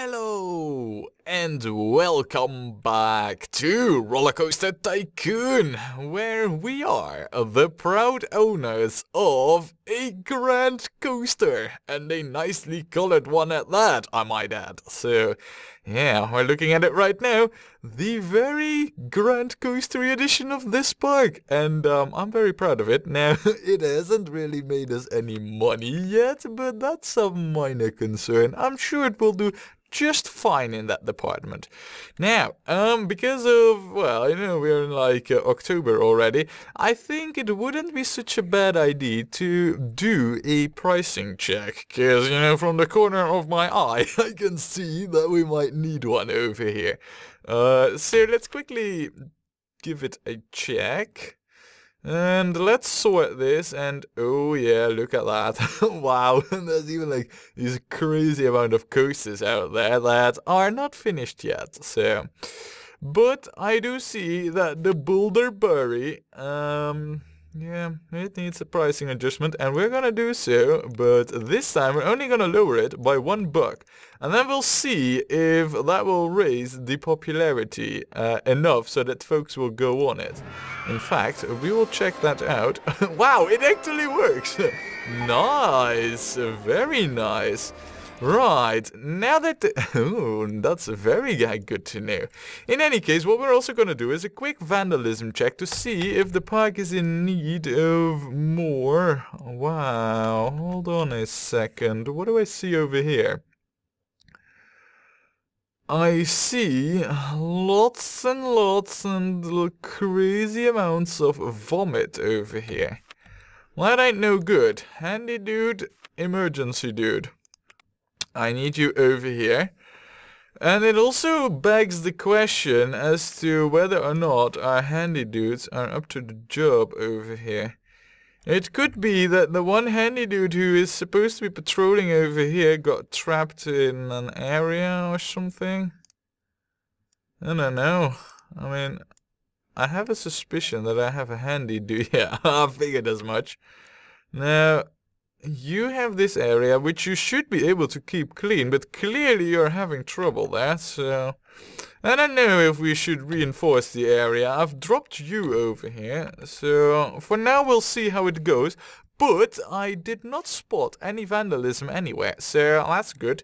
Hello and welcome back to Rollercoaster Tycoon, where we are the proud owners of a grand coaster, and a nicely colored one at that, I might add. So yeah, we're looking at it right now, the very grand coastery edition of this park, and I'm very proud of it. Now, it hasn't really made us any money yet, but that's a minor concern. I'm sure it will do just fine in that department. Now, because of, well, we're in like October already, I think it wouldn't be such a bad idea to do a pricing check, because, from the corner of my eye, I can see that we might need one over here. So let's quickly give it a check. And let's sort this, and oh yeah, look at that. Wow, and there's even like this crazy amount of coasters out there that are not finished yet. So, but I do see that the Boulder Bury, yeah, it needs a pricing adjustment, and we're gonna do so, but this time we're only gonna lower it by $1. And then we'll see if that will raise the popularity enough so that folks will go on it. In fact, we will check that out. Wow, it actually works! Nice! Very nice! Right, now that... oh, that's very good to know. In any case, what we're also going to do is a quick vandalism check to see if the park is in need of more. Wow, hold on a second. What do I see over here? I see lots and lots and crazy amounts of vomit over here. Well, that ain't no good. Handy dude, emergency dude. I need you over here. And it also begs the question as to whether or not our handy dudes are up to the job over here. It could be that the one handy dude who is supposed to be patrolling over here got trapped in an area or something. I don't know. I mean, I have a suspicion that I have a handy dude. Yeah, I figured as much. Now, you have this area which you should be able to keep clean, but clearly you're having trouble there, so... I don't know if we should reinforce the area. I've dropped you over here, so for now we'll see how it goes. But I did not spot any vandalism anywhere, so that's good.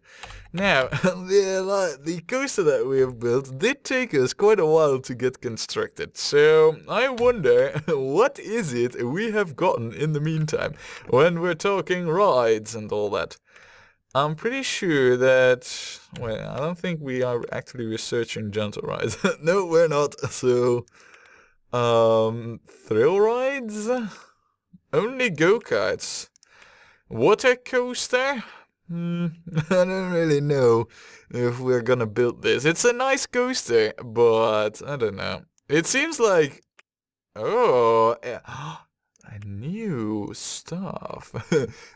Now, the coaster that we have built did take us quite a while to get constructed. So I wonder, what is it we have gotten in the meantime, when we're talking rides and all that? I'm pretty sure that, well, I don't think we are actually researching gentle rides. No, we're not. So, thrill rides? Only go-karts. Water coaster? I don't really know if we're gonna build this. It's a nice coaster, but I don't know. It seems like... oh... new stuff.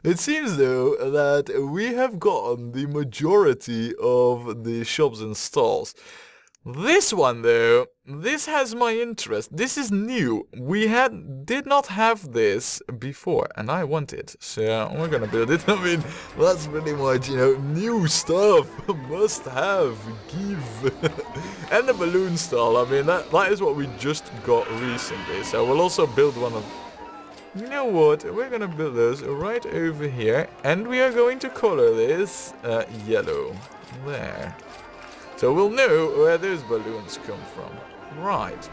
It seems though that we have gotten the majority of the shops and stalls. This one though, this has my interest. This is new. We did not have this before, and I want it, so we're gonna build it. I mean, that's pretty much, new stuff. Must have, give. And the balloon stall, I mean, that is what we just got recently, so we'll also build one of... You know what, we're gonna build this right over here, and we are going to color this yellow. There. So we'll know where those balloons come from. Right.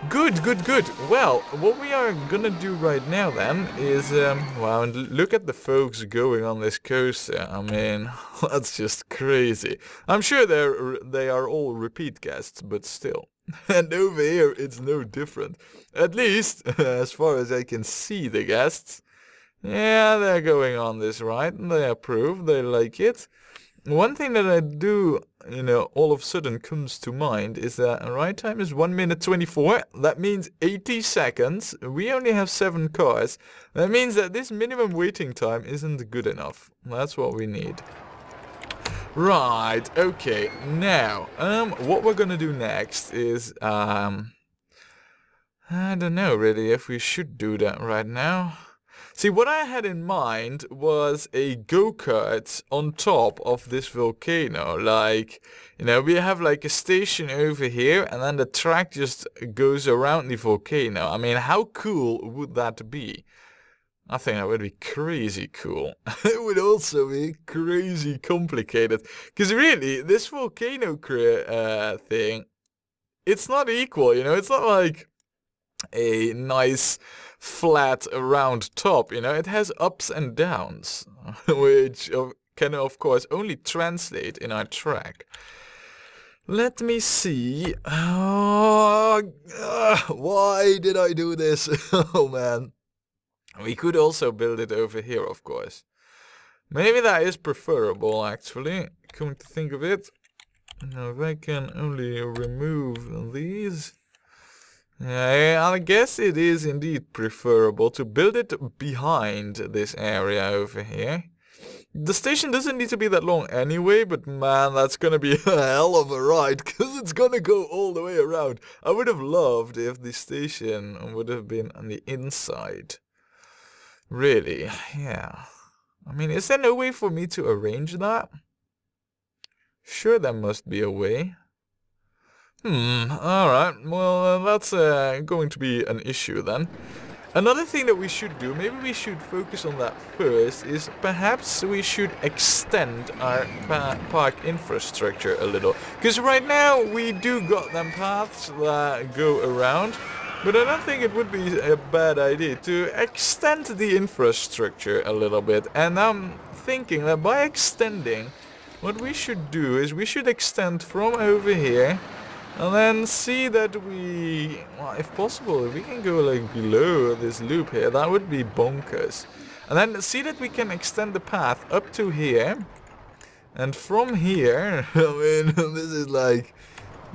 Good, good, good. Well, what we are gonna do right now then is, wow, and look at the folks going on this coaster. I mean, that's just crazy. I'm sure they are all repeat guests, but still. And over here, it's no different. At least, as far as I can see the guests. Yeah, they're going on this ride, and they approve, they like it. One thing that I do, all of a sudden comes to mind is that ride time is 1 minute 24. That means 80 seconds. We only have 7 cars. That means that this minimum waiting time isn't good enough. That's what we need. Right, okay, now, what we're gonna do next is, I don't know really if we should do that right now. See, what I had in mind was a go-kart on top of this volcano. Like, you know, we have like a station over here and then the track just goes around the volcano. I mean, how cool would that be? I think that would be crazy cool. It would also be crazy complicated. Because really, this volcano thing, it's not equal, you know? It's not like a nice flat round top, you know, it has ups and downs, which can of course only translate in our track. Let me see. Why did I do this? Oh man. We could also build it over here, of course. Maybe that is preferable, actually, come to think of it. Now if I can only remove these. Yeah, I guess it is indeed preferable to build it behind this area over here. The station doesn't need to be that long anyway, but man, that's gonna be a hell of a ride, because it's gonna go all the way around. I would have loved if the station would have been on the inside. Really, yeah. I mean, is there no way for me to arrange that? Sure, there must be a way. Alright, well, that's going to be an issue then. Another thing that we should do, maybe we should focus on that first, is perhaps we should extend our park infrastructure a little. Because right now we do got them paths that go around, but I don't think it would be a bad idea to extend the infrastructure a little bit. And I'm thinking that by extending, what we should do is we should extend from over here. And then see that we, well, if possible, if we can go like below this loop here, that would be bonkers. And then see that we can extend the path up to here. And from here, I mean, this is like,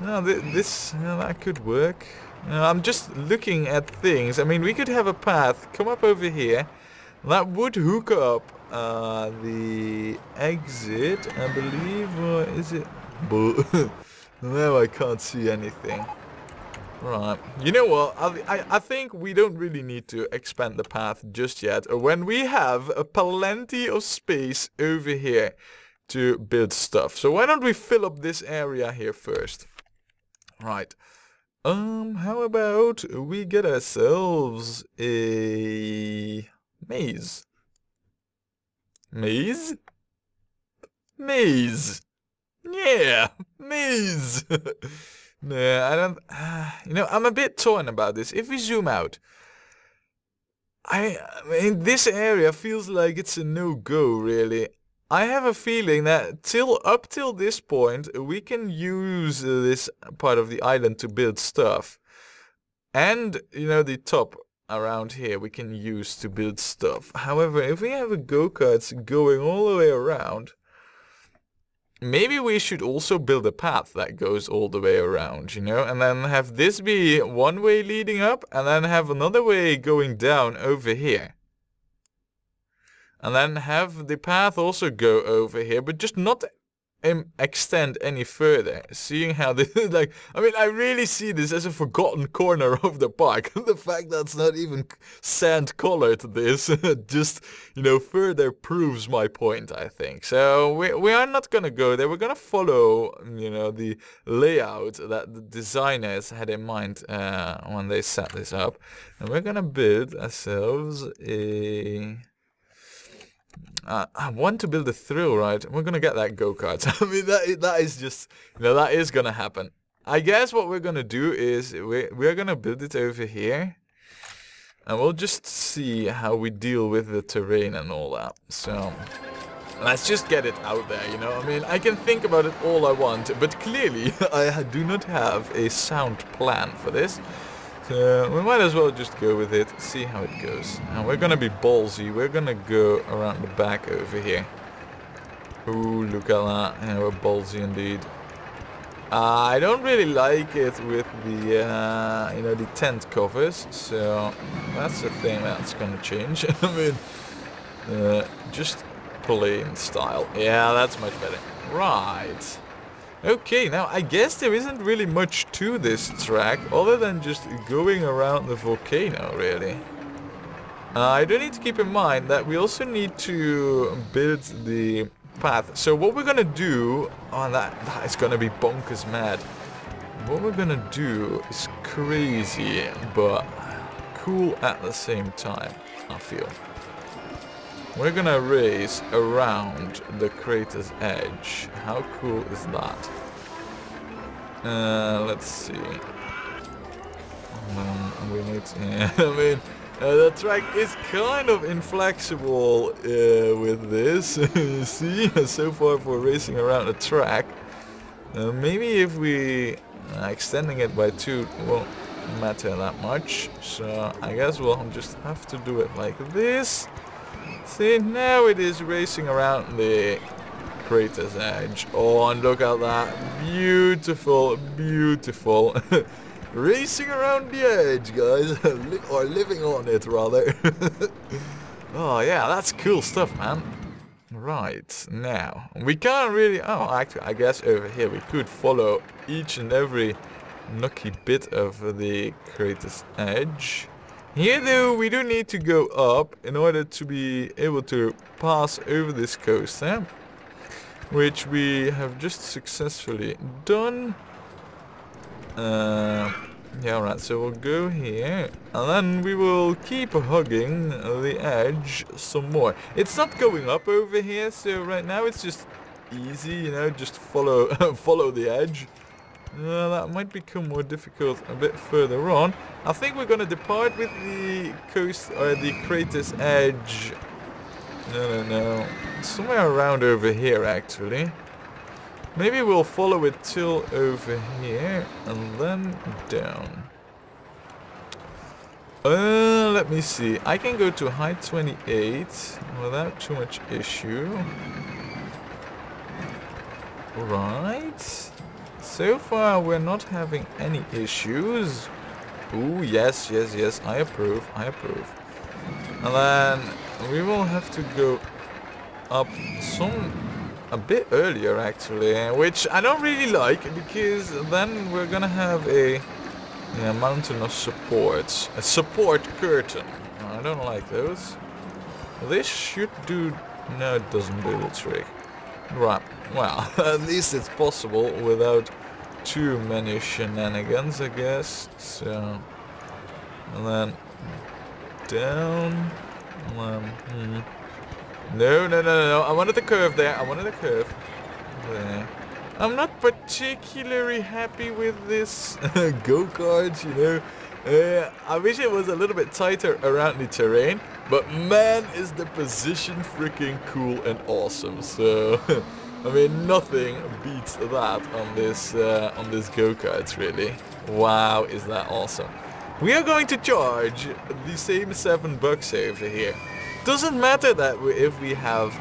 no, that could work. I'm just looking at things. I mean, we could have a path come up over here. That would hook up the exit, I believe, or is it? Now I can't see anything. Right. You know what? I think we don't really need to expand the path just yet. When we have plenty of space over here to build stuff. So why don't we fill up this area here first? Right. How about we get ourselves a maze? Maze? Maze! Yeah, maze. No, I don't. You know, I'm a bit torn about this. If we zoom out, I mean, this area feels like it's a no-go, really. I have a feeling that up till this point, we can use this part of the island to build stuff, and you know, the top around here we can use to build stuff. However, if we have a go-karts going all the way around. Maybe we should also build a path that goes all the way around, you know, and then have this be one way leading up, and then have another way going down over here. And then have the path also go over here, but just not extend any further. Seeing how this is like, I mean, I really see this as a forgotten corner of the park. The fact that it's not even sand colored this just, you know, further proves my point, I think. So we are not gonna go there. We're gonna follow, you know, the layout that the designers had in mind when they set this up. And we're gonna build ourselves a... I want to build a thrill ride. We're gonna get that go-kart. I mean, that is just, you know, that is gonna happen. I guess what we're gonna do is we're gonna build it over here, and we'll just see how we deal with the terrain and all that. So let's just get it out there, you know. I mean, I can think about it all I want, but clearly I do not have a sound plan for this. So we might as well just go with it, see how it goes. And we're gonna be ballsy, we're gonna go around the back over here. Ooh, look at that, yeah, we're ballsy indeed. I don't really like it with the, you know, the tent covers, so that's the thing that's gonna change. I mean, just plain style. Yeah, that's much better. Right. Okay, now I guess there isn't really much to this track other than just going around the volcano, really. I do need to keep in mind that we also need to build the path. So what we're gonna do, oh, that is gonna be bonkers mad. What we're gonna do is crazy, but cool at the same time, I feel. We're gonna race around the crater's edge. How cool is that? Let's see. We need to, yeah, I mean, the track is kind of inflexible with this. You see, so far for racing around a track. Maybe if we extending it by 2 won't matter that much. So I guess we'll just have to do it like this. See, now it is racing around the crater's edge. Oh, and look at that. Beautiful, beautiful. Racing around the edge, guys. Or living on it, rather. Oh, yeah, that's cool stuff, man. Right, now, we can't really... Oh, actually, I guess over here we could follow each and every nooky bit of the crater's edge. Here, though, we do need to go up in order to be able to pass over this coaster, which we have just successfully done. Yeah, alright, so we'll go here, and then we will keep hugging the edge some more. It's not going up over here, so right now it's just easy, you know, just follow follow the edge. That might become more difficult a bit further on. I think we're gonna depart with the coast, or the crater's edge. No. Somewhere around over here, actually. Maybe we'll follow it till over here, and then down. Let me see. I can go to height 28 without too much issue. Right. So far, we're not having any issues. Ooh, yes, I approve. And then we will have to go up a bit earlier, actually, which I don't really like, because then we're gonna have a mountain of supports. A support curtain. I don't like those. This should do... No, it doesn't do the trick. Right, well, at least it's possible without too many shenanigans, I guess. So, and then down, and then, no, I wanted the curve there, there. I'm not particularly happy with this go-kart, you know. I wish it was a little bit tighter around the terrain, but man, is the position freaking cool and awesome. So, I mean, nothing beats that on this go-kart, really. Wow, is that awesome. We are going to charge the same $7 over here. Doesn't matter that if we have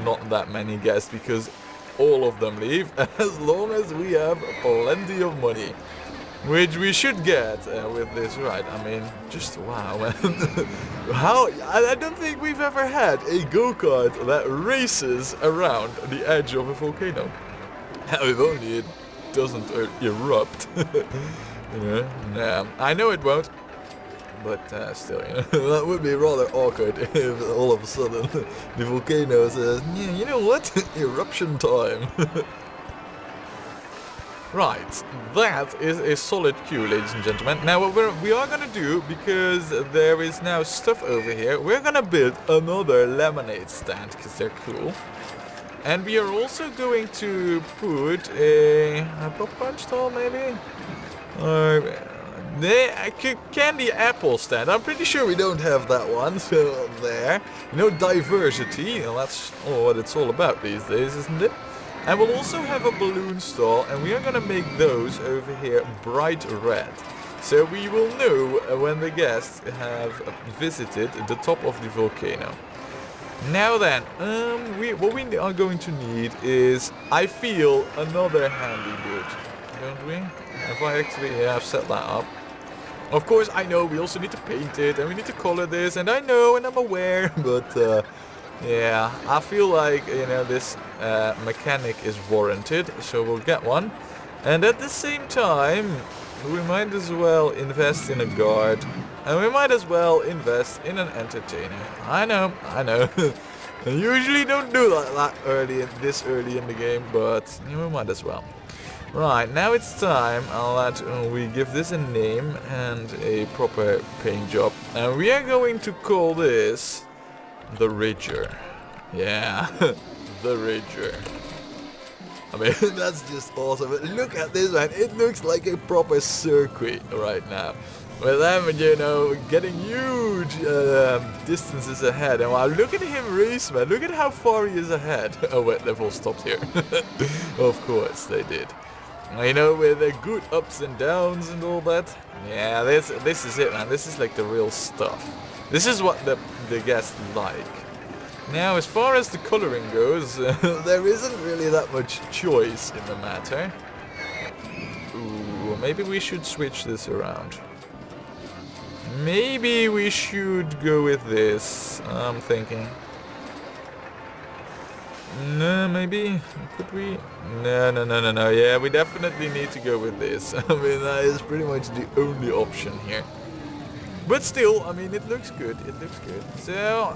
not that many guests, because all of them leave, as long as we have plenty of money, which we should get with this ride. I mean, just wow, man. How, I don't think we've ever had a go-kart that races around the edge of a volcano. If only it doesn't erupt. You know? Yeah, I know it won't. But still, you know, that would be rather awkward if all of a sudden the volcano says, yeah, you know what, eruption time. Right, that is a solid cue, ladies and gentlemen. Now what we are gonna do, because there is now stuff over here, we're gonna build another lemonade stand, because they're cool. And we are also going to put a pop-punch stall, maybe? The candy apple stand. I'm pretty sure we don't have that one, so there. You know, diversity, well, that's what it's all about these days, isn't it? And we'll also have a balloon stall, and we are going to make those over here bright red. So we will know when the guests have visited the top of the volcano. Now then, what we are going to need is, I feel, another handy boot. Don't we? Have I actually have set that up? Of course, I know we also need to paint it, and we need to color this, and I know, and I'm aware, but yeah, I feel like, you know, this mechanic is warranted, so we'll get one. And at the same time, we might as well invest in a guard. And we might as well invest in an entertainer. I know. I usually don't do that this early in the game, but we might as well. Right, now it's time that we give this a name and a proper paint job. And we are going to call this the Ridger. Yeah, the Ridger. I mean, that's just awesome. Look at this, man. It looks like a proper circuit right now. With them, you know, getting huge distances ahead. And wow, look at him race, man. Look at how far he is ahead. Oh, wait, they've all stopped here. Of course, they did. You know, with the good ups and downs and all that. Yeah, this is it, man. This is like the real stuff. This is what the guests like. Now, as far as the coloring goes, there isn't really that much choice in the matter. Ooh, maybe we should switch this around. Maybe we should go with this, I'm thinking. No, maybe? Could we? No. Yeah, we definitely need to go with this. I mean, that is pretty much the only option here. But still, I mean, it looks good. It looks good. So, oh,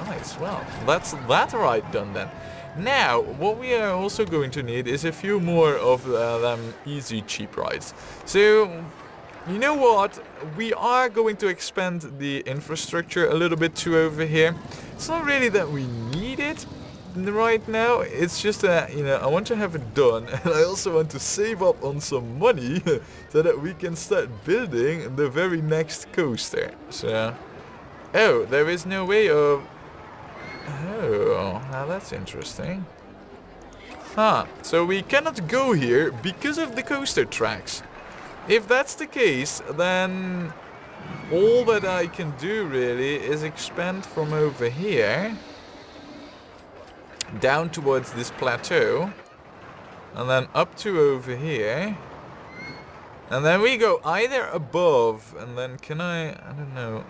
nice. Well, that's that right done then. Now, what we are also going to need is a few more of them easy cheap rides. So, you know what? We are going to expand the infrastructure a little bit too over here. It's not really that we need it right now. It's just that, you know, I want to have it done, and I also want to save up on some money so that we can start building the very next coaster. So, oh, there is no way of... Oh, now that's interesting. Huh, so we cannot go here because of the coaster tracks. If that's the case, then all that I can do really is expand from over here down towards this plateau, and then up to over here, and then we go either above, and then can I don't know,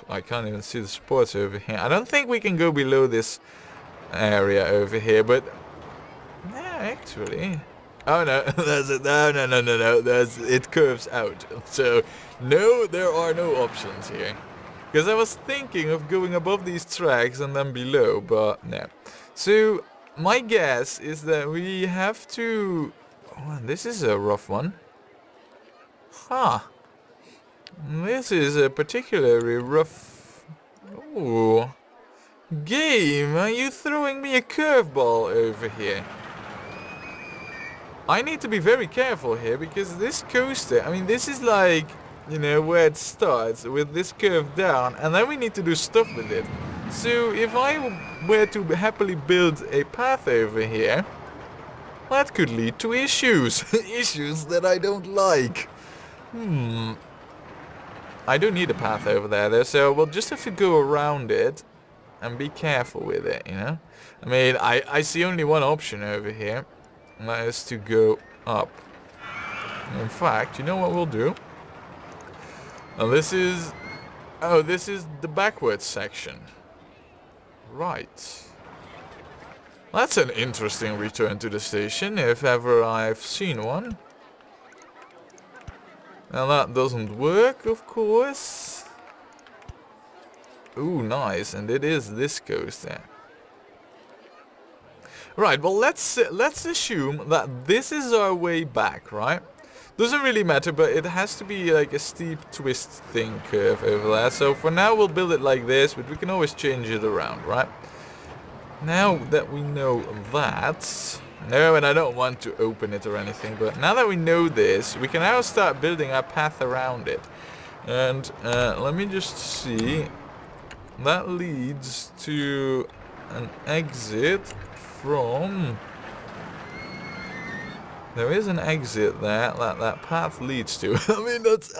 I can't even see the spots over here. I don't think we can go below this area over here, but yeah, actually, oh no, there's it. No, it curves out, so no, there are no options here, because I was thinking of going above these tracks and then below, but no. So, my guess is that we have to... Oh, this is a rough one. Huh. This is a particularly rough... Ooh. Game, are you throwing me a curveball over here? I need to be very careful here, because this coaster... I mean, this is like, you know, where it starts with this curve down, and then we need to do stuff with it. So, if I were to happily build a path over here, that could lead to issues. Issues that I don't like. I don't need a path over there though, so we'll just have to go around it and be careful with it, you know? I mean, I see only one option over here, and that is to go up. In fact, you know what we'll do? Now this is... Oh, this is the backwards section. Right. That's an interesting return to the station, if ever I've seen one. Now that doesn't work, of course. Ooh, nice, and it is this coaster. Right, well let's assume that this is our way back, right? Doesn't really matter, but it has to be like a steep twist thing curve over there. So for now we'll build it like this, but we can always change it around, right? Now that we know that... No, and I don't want to open it or anything, but now that we know this, we can now start building our path around it. And let me just see. That leads to an exit from... There is an exit there that path leads to. I mean, that's...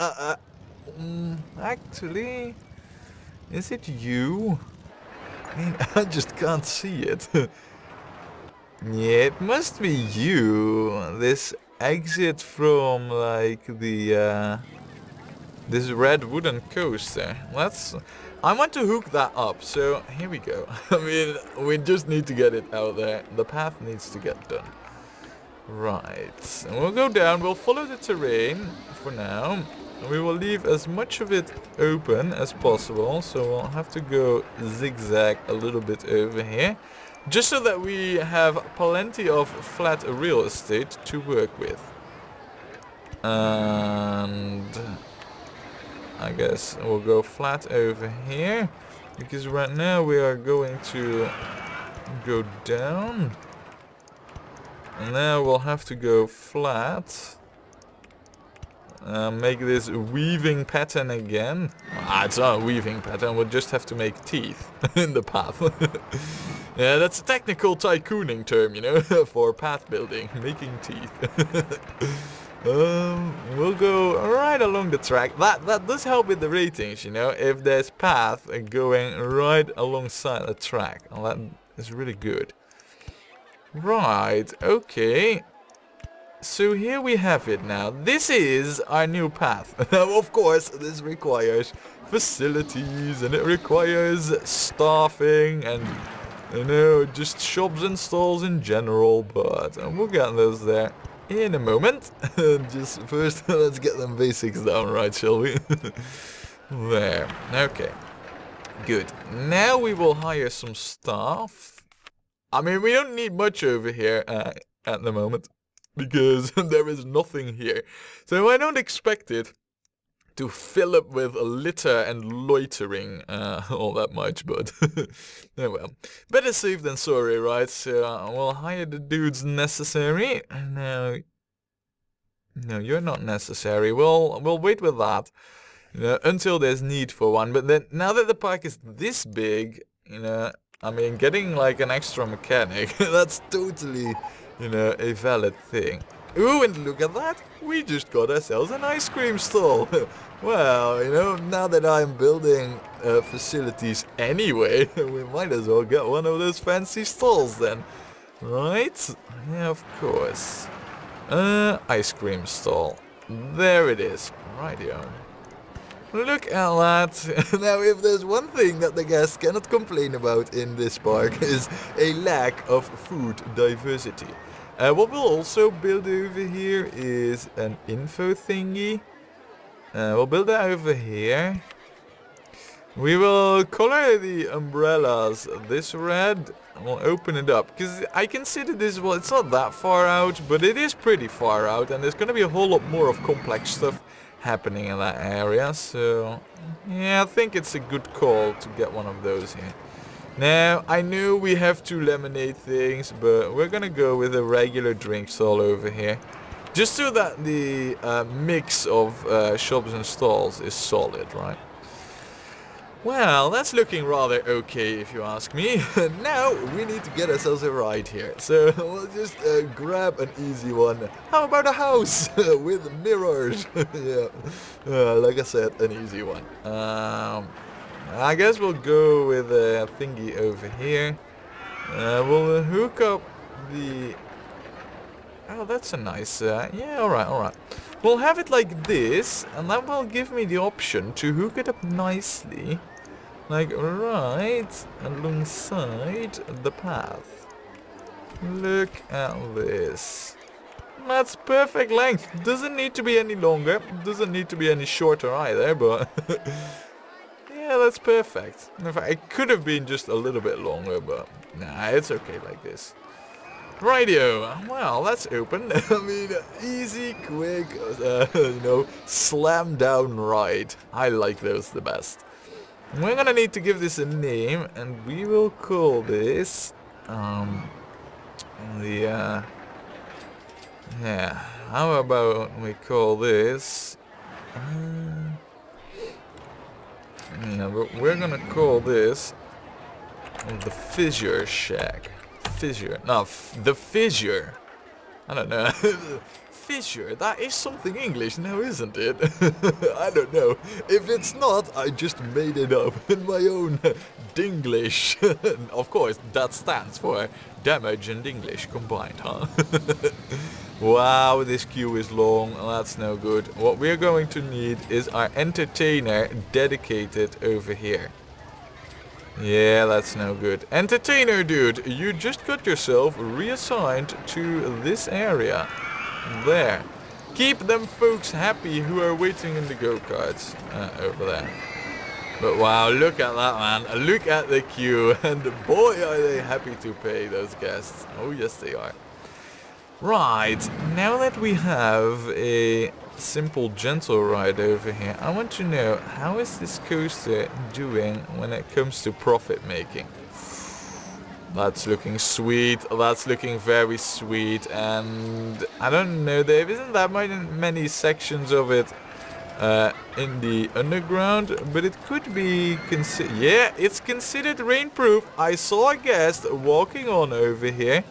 actually... Is it you? I mean, I just can't see it. Yeah, it must be you. This exit from, like, the... this red wooden coaster. I want to hook that up, so here we go. I mean, we just need to get it out there. The path needs to get done. Right, and we'll go down, we'll follow the terrain for now. We will leave as much of it open as possible, so we'll have to go zigzag a little bit over here. Just so that we have plenty of flat real estate to work with. And I guess we'll go flat over here. Because right now we are going to go down. And now we'll have to go flat. Make this weaving pattern again. It's not a weaving pattern, we'll just have to make teeth in the path. Yeah, that's a technical tycooning term, you know, for path building, making teeth. We'll go right along the track. That does help with the ratings, you know, if there's path going right alongside the track. And that is really good. Right, okay. So here we have it now. This is our new path. Now, of course, this requires facilities and it requires staffing and, you know, just shops and stalls in general. But we'll get those there in a moment. Just first, let's get them basics down, right, shall we? There. Okay. Good. Now we will hire some staff. I mean, we don't need much over here at the moment. Because there is nothing here. So I don't expect it to fill up with litter and loitering all that much, but oh well. Better safe than sorry, right? So we'll hire the dudes necessary. No, you're not necessary. We'll wait with that until there's need for one. But then now that the park is this big, you know, I mean, getting like an extra mechanic, that's totally, you know, a valid thing. Ooh, and look at that! We just got ourselves an ice cream stall. Well, you know, now that I'm building facilities anyway, we might as well get one of those fancy stalls then. Right? Yeah, of course. Ice cream stall. There it is. Rightio. Look at that. Now, if there's one thing that the guests cannot complain about in this park is a lack of food diversity. What we'll also build over here is an info thingy. We'll build that over here. We will color the umbrellas this red. And we'll open it up. Because I consider this, well, it's not that far out, but it is pretty far out. And there's going to be a whole lot more of complex stuff happening in that area. So, yeah, I think it's a good call to get one of those here. Now, I know we have two lemonade things, but we're gonna go with a regular drink stall over here. Just so that the mix of shops and stalls is solid, right? Well, that's looking rather okay if you ask me. Now, we need to get ourselves a ride here. So, we'll just grab an easy one. How about a house with mirrors? Yeah, like I said, an easy one. I guess we'll go with a thingy over here. We'll hook up the... Oh, that's a nice... yeah, alright. We'll have it like this, and that will give me the option to hook it up nicely. Like right alongside the path. Look at this. That's perfect length. Doesn't need to be any longer. Doesn't need to be any shorter either, but... Yeah, that's perfect. In fact, it could have been just a little bit longer, but nah, it's okay like this. Rightio. Well, that's open. I mean, easy, quick, you know, slam down ride. I like those the best. We're gonna need to give this a name, and we will call this yeah. How about we call this? Yeah, but we're gonna call this the Fissure Shack. Fissure. No, the Fissure. I don't know. Fissure. That is something English now, isn't it? I don't know. If it's not, I just made it up in my own Dinglish. Of course, that stands for damage and English combined, huh? Wow, this queue is long. That's no good. What we're going to need is our entertainer dedicated over here. Yeah, that's no good. Entertainer dude, you just got yourself reassigned to this area. There. Keep them folks happy who are waiting in the go-karts over there. But wow, look at that, man. Look at the queue. And boy, are they happy to pay, those guests. Oh, yes, they are. Right, now that we have a simple gentle ride over here, I want to know, how is this coaster doing when it comes to profit making? That's looking sweet, that's looking very sweet, and I don't know, there isn't that many sections of it in the underground, but it could be yeah, it's considered rainproof. I saw a guest walking on over here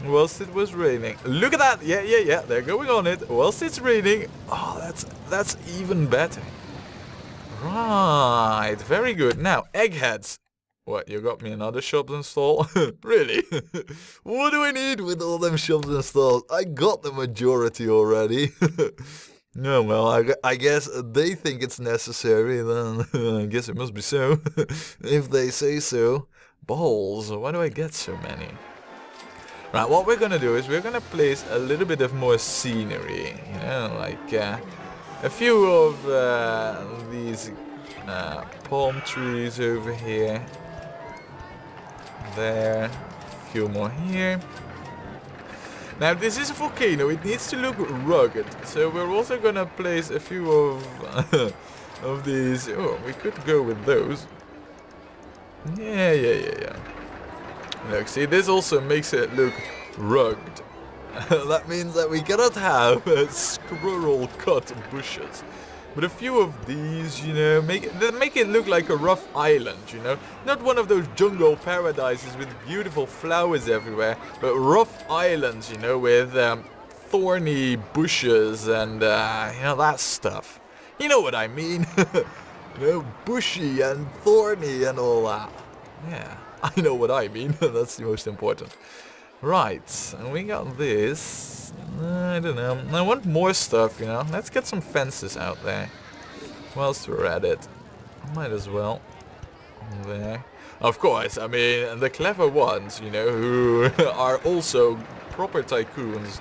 whilst it was raining. Look at that! Yeah, they're going on it whilst it's raining. Oh, that's even better. Right, very good. Now, eggheads. What, you got me another shops install? Really? What do I need with all them shops installed? I got the majority already. No, well, I guess they think it's necessary, then I guess it must be so. If they say so. Balls, why do I get so many? Right, what we're gonna do is we're gonna place a little bit of more scenery, you know, like a few of these palm trees over here. There, a few more here. Now this is a volcano, it needs to look rugged, so we're also gonna place a few of of these. Oh, we could go with those. Yeah. Look, see, this also makes it look rugged. That means that we cannot have squirrel cut bushes. But a few of these, you know, make it look like a rough island, you know. Not one of those jungle paradises with beautiful flowers everywhere, but rough islands, you know, with thorny bushes and, you know, that stuff. You know what I mean? You know, bushy and thorny and all that. Yeah, I know what I mean. That's the most important. Right, and we got this. I don't know. I want more stuff, you know. Let's get some fences out there. Whilst we're at it. Might as well. There. Of course, I mean, the clever ones, you know, who are also proper tycoons,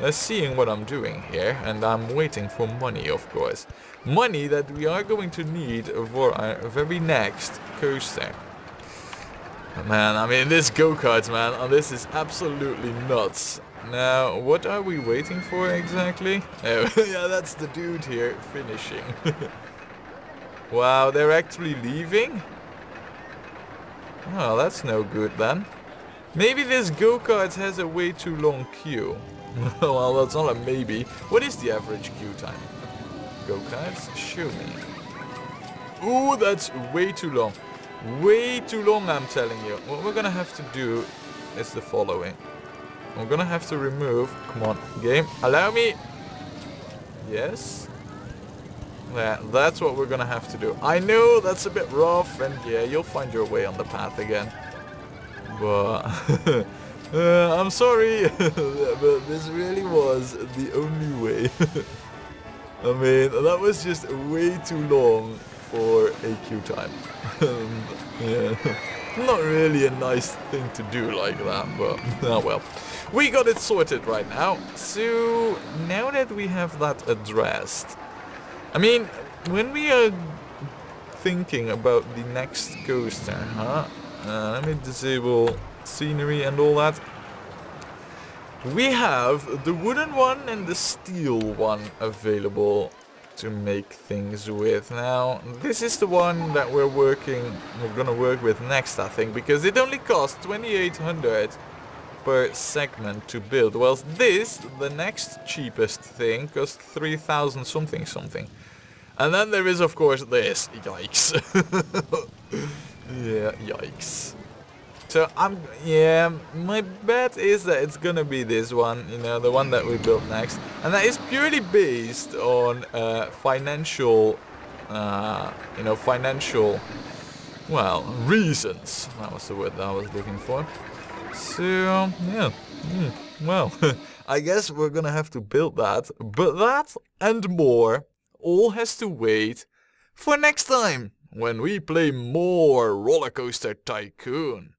are seeing what I'm doing here, and I'm waiting for money, of course. Money that we are going to need for our very next coaster. Man, I mean, this go-karts, man, this is absolutely nuts. Now, what are we waiting for exactly? Oh, yeah, that's the dude here finishing. Wow, they're actually leaving? Oh, that's no good then. Maybe this go-kart has a way too long queue. Well, that's not a maybe. What is the average queue time? Go-karts? Show me. Ooh, that's way too long. Way too long, I'm telling you. What we're gonna have to do is the following. We're gonna have to remove... Come on, game. Allow me. Yes. Yeah, that's what we're gonna have to do. I know that's a bit rough, and yeah, you'll find your way on the path again. But... I'm sorry, but this really was the only way. I mean, that was just way too long for a queue time. Yeah, not really a nice thing to do like that, but oh well. We got it sorted right now. So now that we have that addressed, I mean, when we are thinking about the next coaster, let me disable scenery and all that. We have the wooden one and the steel one available to make things with. Now, this is the one that we're gonna work with next, I think, because it only costs 2,800 per segment to build. Well, this, the next cheapest thing, costs 3,000 something. And then there is, of course, this. Yikes. Yeah, yikes. So my bet is that it's gonna be this one, you know, the one that we built next, and that is purely based on financial, well, reasons. That was the word that I was looking for. So yeah, well, I guess we're gonna have to build that, but that and more all has to wait for next time. when we play more Rollercoaster Tycoon.